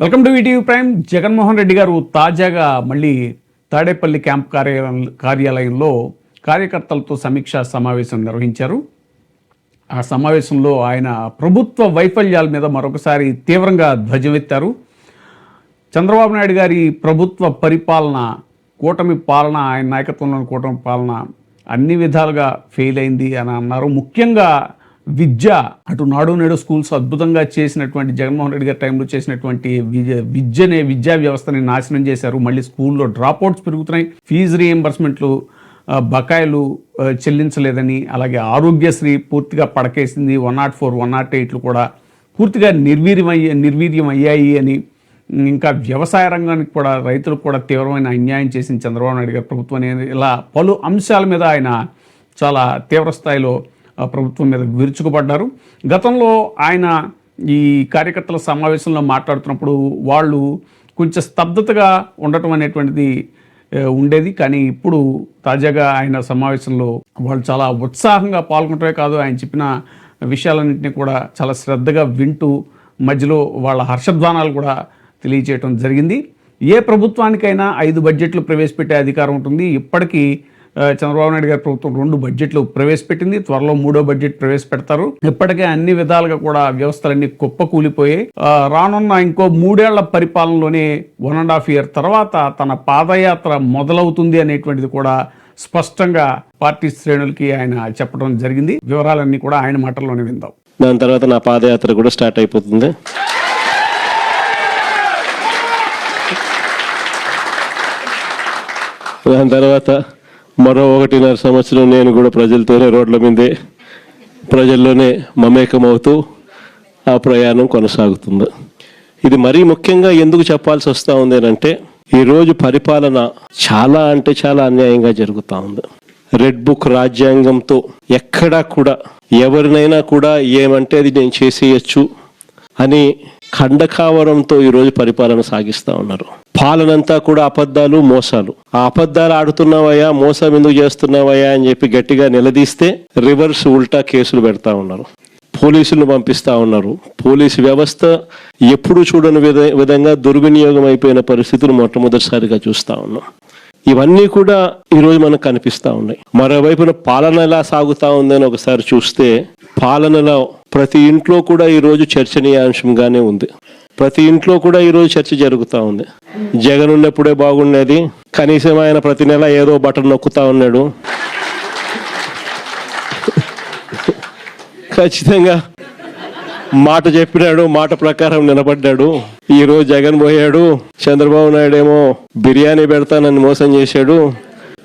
Welcome to ETV prime. Jaganmohan Reddy గారు తాజాగా మళ్ళీ తాడేపల్లి క్యాంప్ కార్యాలయంలో కార్యకర్తలతో సమీక్షా సమావేశం నిర్వహించారు. ఆ సమావేశంలో ఆయన ప్రభుత్వ వైఫల్యాల మీద మరొకసారి తీవ్రంగా ధ్వజమెత్తారు. చంద్రబాబు నాయుడు గారి ప్రభుత్వ పరిపాలన, కూటమి పాలన, ఆయన నాయకత్వంలోని కూటమి పాలన అన్ని విధాలుగా ఫెయిల్ అయింది అని అన్నారు. ముఖ్యంగా విద్య, అటు నాడు నేడు స్కూల్స్ అద్భుతంగా చేసినటువంటి జగన్మోహన్ రెడ్డి గారి టైంలో చేసినటువంటి విద్యా వ్యవస్థని నాశనం చేశారు. మళ్ళీ స్కూల్లో డ్రాప్అవుట్స్ పెరుగుతున్నాయి, ఫీజు రీఎంబర్స్మెంట్లు బకాయిలు చెల్లించలేదని, అలాగే ఆరోగ్యశ్రీ పూర్తిగా పడకేసింది, 104, 108లు కూడా పూర్తిగా నిర్వీర్యం అయ్యాయి అని, ఇంకా వ్యవసాయ రంగానికి కూడా రైతులకు కూడా తీవ్రమైన అన్యాయం చేసింది చంద్రబాబు నాయుడు గారి ప్రభుత్వం అనేది, ఇలా పలు అంశాల మీద ఆయన చాలా తీవ్ర స్థాయిలో ప్రభుత్వం మీద విరుచుకుపడ్డారు. గతంలో ఆయన ఈ కార్యకర్తల సమావేశంలో మాట్లాడుతున్నప్పుడు వాళ్ళు కొంచెం స్తబ్దతగా ఉండటం అనేటువంటిది ఉండేది. కానీ ఇప్పుడు తాజాగా ఆయన సమావేశంలో వాళ్ళు చాలా ఉత్సాహంగా పాల్గొనటమే కాదు, ఆయన చెప్పిన విషయాలన్నింటినీ కూడా చాలా శ్రద్ధగా వింటూ మధ్యలో వాళ్ళ హర్షధ్వానాలు కూడా తెలియజేయడం జరిగింది. ఏ ప్రభుత్వానికైనా 5 బడ్జెట్లు ప్రవేశపెట్టే అధికారం ఉంటుంది. ఇప్పటికీ చంద్రబాబు నాయుడు గారి ప్రభుత్వం 2 బడ్జెట్లు ప్రవేశపెట్టింది, త్వరలో 3వ బడ్జెట్ ప్రవేశపెడతారు. ఇప్పటికే అన్ని విధాలుగా కూడా వ్యవస్థలన్నీ కుప్పకూలిపోయాయి. రానున్న ఇంకో 3 ఏళ్ల పరిపాలనలోనే 1.5 year తర్వాత తన పాదయాత్ర మొదలవుతుంది అనేటువంటిది కూడా స్పష్టంగా పార్టీ శ్రేణులకి ఆయన చెప్పడం జరిగింది. వివరాలన్నీ కూడా ఆయన మాటల్లోనే విందాం. దాని తర్వాత నా పాదయాత్ర కూడా స్టార్ట్ అయిపోతుంది. దాని తర్వాత మరో 1.5 సంవత్సరం నేను కూడా ప్రజలతోనే రోడ్ల మీదే ప్రజల్లోనే మమేకమవుతూ ఆ ప్రయాణం కొనసాగుతుంది. ఇది మరీ ముఖ్యంగా ఎందుకు చెప్పాల్సి వస్తూ ఉంది అంటే, ఈరోజు పరిపాలన చాలా అంటే చాలా అన్యాయంగా జరుగుతూ ఉంది. రెడ్ బుక్ రాజ్యాంగంతో ఎక్కడా కూడా ఎవరినైనా కూడా ఏమంటే అది నేను చేసేయచ్చు అని ఖండకావరంతో ఈరోజు పరిపాలన సాగిస్తూ ఉన్నారు. పాలనంతా కూడా అబద్ధాలు, మోసాలు. ఆ అబద్ధాలు ఆడుతున్నావయ్యా, మోసం ఎందుకు చేస్తున్నావయ్యా అని చెప్పి గట్టిగా నిలదీస్తే రివర్స్ ఉల్టా కేసులు పెడతా ఉన్నారు, పోలీసులను పంపిస్తా ఉన్నారు. పోలీసు వ్యవస్థ ఎప్పుడు చూడని విధంగా దుర్వినియోగం అయిపోయిన పరిస్థితులు మొట్టమొదటిసారిగా చూస్తా ఉన్నాం. ఇవన్నీ కూడా ఈరోజు మనకు కనిపిస్తూ ఉన్నాయి. మరోవైపున పాలన ఎలా సాగుతూ ఉందని ఒకసారి చూస్తే, పాలనలో ప్రతి ఇంట్లో కూడా ఈరోజు చర్చనీయాంశంగానే ఉంది. ప్రతి ఇంట్లో కూడా ఈరోజు చర్చ జరుగుతూ ఉంది. జగన్ ఉన్నప్పుడే బాగుండేది, కనీసం ఆయన ప్రతి నెల ఏదో బటన్ నొక్కుతా ఉన్నాడు, ఖచ్చితంగా మాట చెప్పినాడు, మాట ప్రకారం నిలబడ్డాడు. ఈ రోజు జగన్ పోయాడు, చంద్రబాబు నాయుడు ఏమో బిర్యానీ పెడతానని మోసం చేశాడు,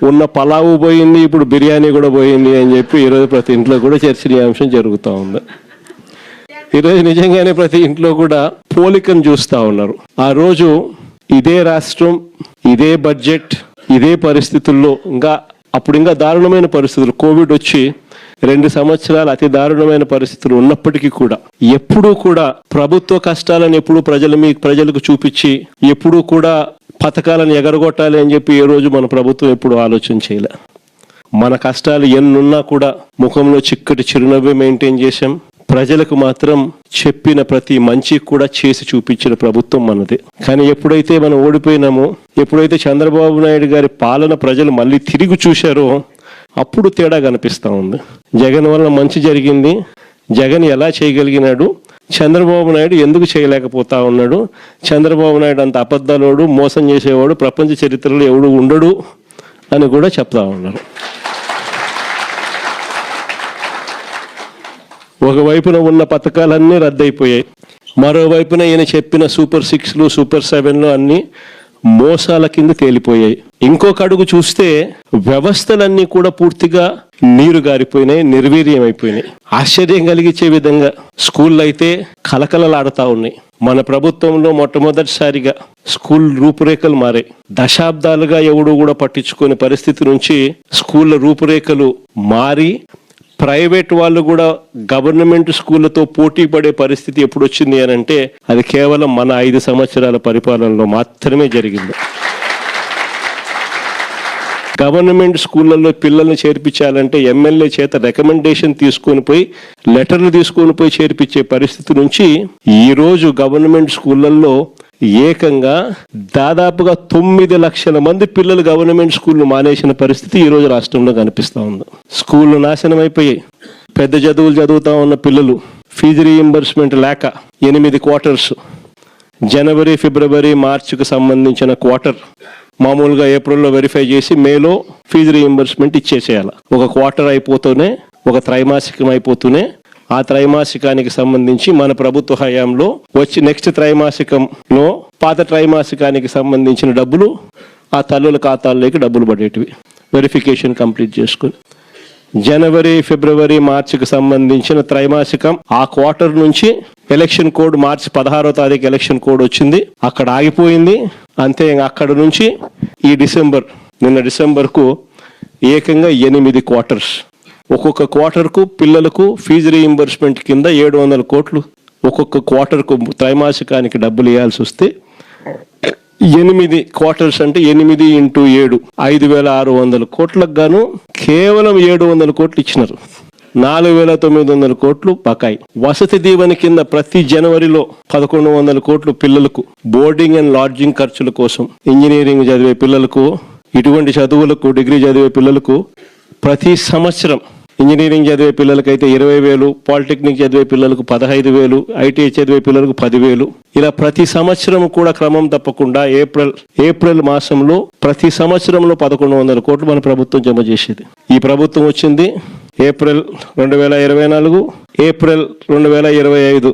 ఉన్న పలావు పోయింది, ఇప్పుడు బిర్యానీ కూడా పోయింది అని చెప్పి ఈరోజు ప్రతి ఇంట్లో కూడా చర్చనీయాంశం జరుగుతూ ఉంది. ఈరోజు నిజంగానే ప్రతి ఇంట్లో కూడా పోలికను చూస్తూ ఉన్నారు. ఆ రోజు ఇదే రాష్ట్రం, ఇదే బడ్జెట్, ఇదే పరిస్థితుల్లో అప్పుడు ఇంకా దారుణమైన పరిస్థితులు, కోవిడ్ వచ్చి 2 సంవత్సరాలు అతి దారుణమైన పరిస్థితులు ఉన్నప్పటికీ కూడా ఎప్పుడూ కూడా ప్రభుత్వ కష్టాలను ఎప్పుడు ప్రజలకు చూపించి ఎప్పుడూ కూడా పథకాలను ఎగరగొట్టాలి అని చెప్పి ఏ రోజు మన ప్రభుత్వం ఎప్పుడు ఆలోచన చేయలే. మన కష్టాలు ఎన్నున్నా కూడా ముఖంలో చిక్కటి చిరునవ్వే మెయింటైన్ చేశాం. ప్రజలకు మాత్రం చెప్పిన ప్రతి మంచి కూడా చేసి చూపించిన ప్రభుత్వం మనది. కానీ ఎప్పుడైతే మనం ఓడిపోయినామో, ఎప్పుడైతే చంద్రబాబు నాయుడు గారి పాలన ప్రజలు మళ్ళీ తిరిగి చూశారో అప్పుడు తేడా కనిపిస్తూ ఉంది. జగన్ వల్ల మంచి జరిగింది, జగన్ ఎలా చేయగలిగినాడు, చంద్రబాబు నాయుడు ఎందుకు చేయలేకపోతా ఉన్నాడు, చంద్రబాబు నాయుడు అంత అబద్ధాలోడు, మోసం చేసేవాడు ప్రపంచ చరిత్రలో ఎవడు ఉండడు అని కూడా చెప్తా ఉన్నారు. ఒకవైపున ఉన్న పథకాలన్నీ రద్దయిపోయాయి, మరోవైపున ఈయన చెప్పిన సూపర్ 6లు, సూపర్ 7లు అన్నీ మోసాల కింద తేలిపోయాయి. ఇంకొక అడుగు చూస్తే వ్యవస్థలన్నీ కూడా పూర్తిగా నీరు గారిపోయినాయి, నిర్వీర్యం అయిపోయినాయి. ఆశ్చర్యం కలిగించే విధంగా స్కూళ్ళు అయితే కలకలలాడుతూ ఉన్నాయి. మన ప్రభుత్వంలో మొట్టమొదటిసారిగా స్కూల్ రూపురేఖలు మారాయి. దశాబ్దాలుగా ఎవడు కూడా పట్టించుకునే పరిస్థితి నుంచి స్కూళ్ళ రూపురేఖలు మారి ప్రైవేట్ వాళ్ళు కూడా గవర్నమెంట్ స్కూళ్ళతో పోటీ పడే పరిస్థితి ఎప్పుడు వచ్చింది అని అంటే అది కేవలం మన 5 సంవత్సరాల పరిపాలనలో మాత్రమే జరిగింది. గవర్నమెంట్ స్కూళ్ళల్లో పిల్లల్ని చేర్పించాలంటే ఎమ్మెల్యే చేత రికమెండేషన్ తీసుకొని పోయి లెటర్లు తీసుకొని పోయి చేర్పించే పరిస్థితి నుంచి ఈ రోజు గవర్నమెంట్ స్కూళ్ళల్లో ఏకంగా దాదాపుగా 9 లక్షల మంది పిల్లలు గవర్నమెంట్ స్కూళ్ళు మానేసిన పరిస్థితి ఈరోజు రాష్ట్రంలో కనిపిస్తూ ఉంది. స్కూళ్ళు నాశనం అయిపోయాయి. పెద్ద చదువులు చదువుతా ఉన్న పిల్లలు ఫీజు రీయింబర్స్మెంట్ లేక 8 క్వార్టర్స్, జనవరి, ఫిబ్రవరి, మార్చికి సంబంధించిన క్వార్టర్ మామూలుగా ఏప్రిల్లో వెరిఫై చేసి మేలో ఫీజు రీయింబర్స్మెంట్ ఇచ్చేసేయాలి. ఒక క్వార్టర్ అయిపోతూనే, ఒక త్రైమాసికం అయిపోతూనే ఆ త్రైమాసికానికి సంబంధించి మన ప్రభుత్వ హయాంలో వచ్చి నెక్స్ట్ త్రైమాసికంలో పాత త్రైమాసికానికి సంబంధించిన డబ్బులు ఆ తల్లుల ఖాతాల్లోకి డబ్బులు పడేటివి వెరిఫికేషన్ కంప్లీట్ చేసుకుని. జనవరి, ఫిబ్రవరి, మార్చికి సంబంధించిన త్రైమాసికం ఆ క్వార్టర్ నుంచి ఎలక్షన్ కోడ్ మార్చి 16వ తారీఖు ఎలక్షన్ కోడ్ వచ్చింది, అక్కడ ఆగిపోయింది. అంతే, అక్కడ నుంచి ఈ నిన్న డిసెంబర్కు ఏకంగా 8 క్వార్టర్స్. ఒక్కొక్క క్వార్టర్కు పిల్లలకు ఫీజు రీయింబర్స్మెంట్ కింద 700 కోట్లు ఒక్కొక్క క్వార్టర్కు త్రైమాసికానికి డబ్బులు ఇవ్వాల్సి వస్తే 8 క్వార్టర్స్ అంటే 8 × 7 5,600 కోట్లకు గాను కేవలం 700 కోట్లు ఇచ్చినారు. 4,900 కోట్లు బకాయి. వసతి దీవెన కింద ప్రతి జనవరిలో 1,100 కోట్లు పిల్లలకు బోర్డింగ్ అండ్ లాడ్జింగ్ ఖర్చుల కోసం, ఇంజనీరింగ్ చదివే పిల్లలకు, ఇటువంటి చదువులకు, డిగ్రీ చదివే పిల్లలకు ప్రతి సంవత్సరం, ఇంజనీరింగ్ చదివే పిల్లలకైతే 20,000, పాలిటెక్నిక్ చదివే పిల్లలకు 15,000, ఐటీఐ చదివే పిల్లలకు 10,000, ఇలా ప్రతి సంవత్సరం కూడా క్రమం తప్పకుండా ఏప్రిల్ మాసంలో ప్రతి సంవత్సరంలో 1,100 కోట్లు మన ప్రభుత్వం జమ చేసేది. ఈ ప్రభుత్వం వచ్చింది ఏప్రిల్ 2024, ఏప్రిల్ 2025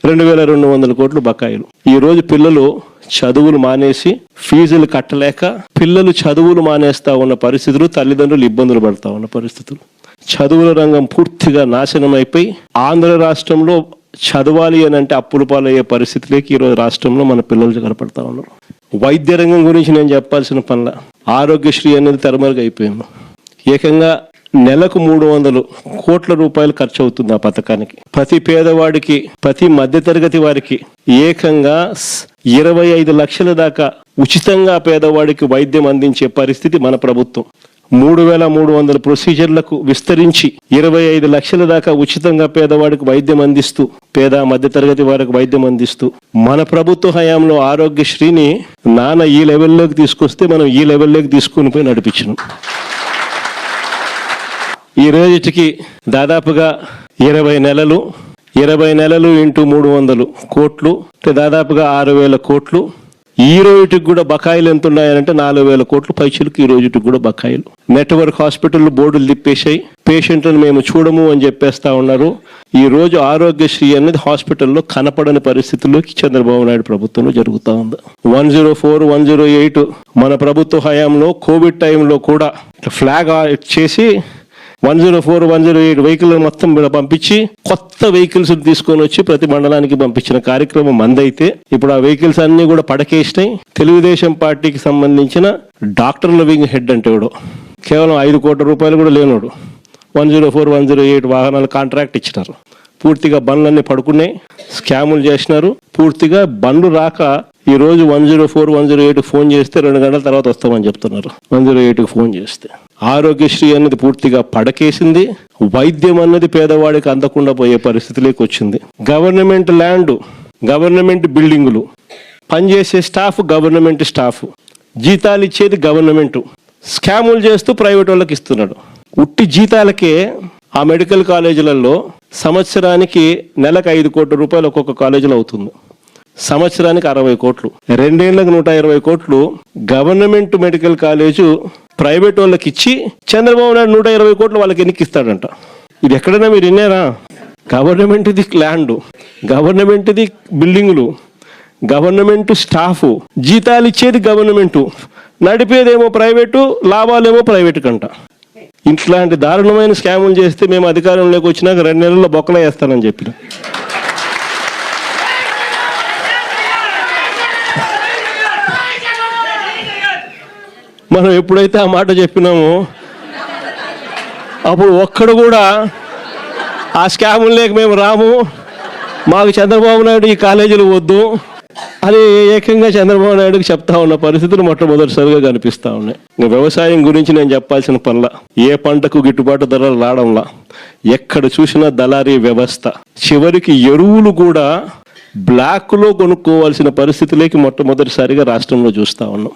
2,200 కోట్లు బకాయిలు. ఈ రోజు పిల్లలు చదువులు మానేసి ఫీజులు కట్టలేక పిల్లలు చదువులు మానేస్తా ఉన్న పరిస్థితులు, తల్లిదండ్రులు ఇబ్బందులు పడతా ఉన్న పరిస్థితులు. చదువుల రంగం పూర్తిగా నాశనం అయిపోయి ఆంధ్ర రాష్ట్రంలో చదవాలి అని అంటే అప్పుల పాలయ్యే పరిస్థితిలోకి ఈరోజు రాష్ట్రంలో మన పిల్లలు కనపడతా ఉన్నారు. వైద్య రంగం గురించి నేను చెప్పాల్సిన పనుల, ఆరోగ్యశ్రీ అనేది తెరమరుగు అయిపోయింది. ఏకంగా నెలకు 300 కోట్ల రూపాయలు ఖర్చు అవుతుంది ఆ పథకానికి. ప్రతి పేదవాడికి, ప్రతి మధ్యతరగతి వారికి ఏకంగా 25 లక్షల దాకా ఉచితంగా పేదవాడికి వైద్యం అందించే పరిస్థితి మన ప్రభుత్వం. 3,300 ప్రొసీజర్లకు విస్తరించి 25 లక్షల దాకా ఉచితంగా పేదవాడికి వైద్యం అందిస్తూ, పేద మధ్యతరగతి వారికి వైద్యం అందిస్తూ మన ప్రభుత్వ హయాంలో ఆరోగ్యశ్రీని నాన్న ఈ లెవెల్లోకి తీసుకొస్తే మనం ఈ లెవెల్లోకి తీసుకుని పోయి నడిపించినాం. ఈ రోజుకి దాదాపుగా 20 నెలలు × 300 కోట్లు అంటే దాదాపుగా 6,000 కోట్లు. ఈ రోజుకి కూడా బకాయిలు ఎంత ఉన్నాయంటే 4,000 కోట్లు పైచులకు ఈ రోజుకి కూడా బకాయిలు. నెట్వర్క్ హాస్పిటల్ బోర్డులు తిప్పేశాయి, పేషెంట్లను మేము చూడము అని చెప్పేస్తా ఉన్నారు. ఈ రోజు ఆరోగ్యశ్రీ అనేది హాస్పిటల్లో కనపడని పరిస్థితుల్లోకి చంద్రబాబు నాయుడు ప్రభుత్వంలో జరుగుతూ ఉంది. 104, 108 మన ప్రభుత్వ హయాంలో కోవిడ్ టైంలో కూడా ఫ్లాగ్ చేసి 104, 108 వెహికల్ మొత్తం పంపించి కొత్త వెహికల్స్ తీసుకొని వచ్చి ప్రతి మండలానికి పంపించిన కార్యక్రమం మందైతే ఇప్పుడు ఆ వెహికల్స్ అన్ని కూడా పడకేసినాయి. తెలుగుదేశం పార్టీకి సంబంధించిన డాక్టర్ లివింగ్ హెడ్ అంటే కేవలం 5 కోట్ల రూపాయలు కూడా లేనోడు 104, 108 వాహనాలు కాంట్రాక్ట్ ఇచ్చినారు. పూర్తిగా బండ్లన్నీ పడుకున్నాయి, స్కాములు చేసినారు. పూర్తిగా బండ్లు రాక ఈ రోజు 104, 108 ఫోన్ చేస్తే 2 గంటల తర్వాత వస్తామని చెప్తున్నారు. 108కి ఫోన్ చేస్తే ఆరోగ్యశ్రీ అనేది పూర్తిగా పడకేసింది. వైద్యం అన్నది పేదవాడికి అందకుండా పోయే పరిస్థితిలోకి వచ్చింది. గవర్నమెంట్ ల్యాండ్, గవర్నమెంట్ బిల్డింగులు, పనిచేసే స్టాఫ్ గవర్నమెంట్ స్టాఫ్, జీతాలు ఇచ్చేది గవర్నమెంట్, స్కాములు చేస్తూ ప్రైవేట్ వాళ్ళకి ఇస్తున్నాడు. ఉట్టి జీతాలకే ఆ మెడికల్ కాలేజీలలో సంవత్సరానికి నెలకు 5 కోట్ల రూపాయలు ఒక్కొక్క కాలేజీలో అవుతుంది. సంవత్సరానికి 60 కోట్లు, 2 ఏళ్లకు 120 కోట్లు గవర్నమెంట్ మెడికల్ కాలేజు ప్రైవేట్ వాళ్ళకి ఇచ్చి చంద్రబాబు నాయుడు 120 కోట్లు వాళ్ళకి ఎన్నికిస్తాడంట. ఇది ఎక్కడైనా మీరు విన్నారా? గవర్నమెంట్ది ల్యాండ్, గవర్నమెంట్ది బిల్డింగులు, గవర్నమెంట్ స్టాఫ్, జీతాలు ఇచ్చేది గవర్నమెంటు, నడిపేదేమో ప్రైవేటు, లాభాలేమో ప్రైవేటు కంట. ఇట్లాంటి దారుణమైన స్కాములు చేస్తే మేము అధికారంలోకి వచ్చినాక 2 నెలల్లో బొక్కలో వేస్తానని చెప్పిన. మనం ఎప్పుడైతే ఆ మాట చెప్పినామో అప్పుడు ఒక్కడు కూడా ఆ స్కాములు లేక మేము రాము, మాకు చంద్రబాబు నాయుడు ఈ కాలేజీలు వద్దు అని ఏకంగా చంద్రబాబు నాయుడుకి చెప్తా ఉన్న పరిస్థితులు మొట్టమొదటిసారిగా కనిపిస్తా ఉన్నాయి. వ్యవసాయం గురించి నేను చెప్పాల్సిన పనుల, ఏ పంటకు గిట్టుబాటు ధరలు రావడంలా, ఎక్కడ చూసినా దళారీ వ్యవస్థ, చివరికి ఎరువులు కూడా బ్లాక్లో కొనుక్కోవాల్సిన పరిస్థితిలోకి మొట్టమొదటిసారిగా రాష్ట్రంలో చూస్తా ఉన్నాం.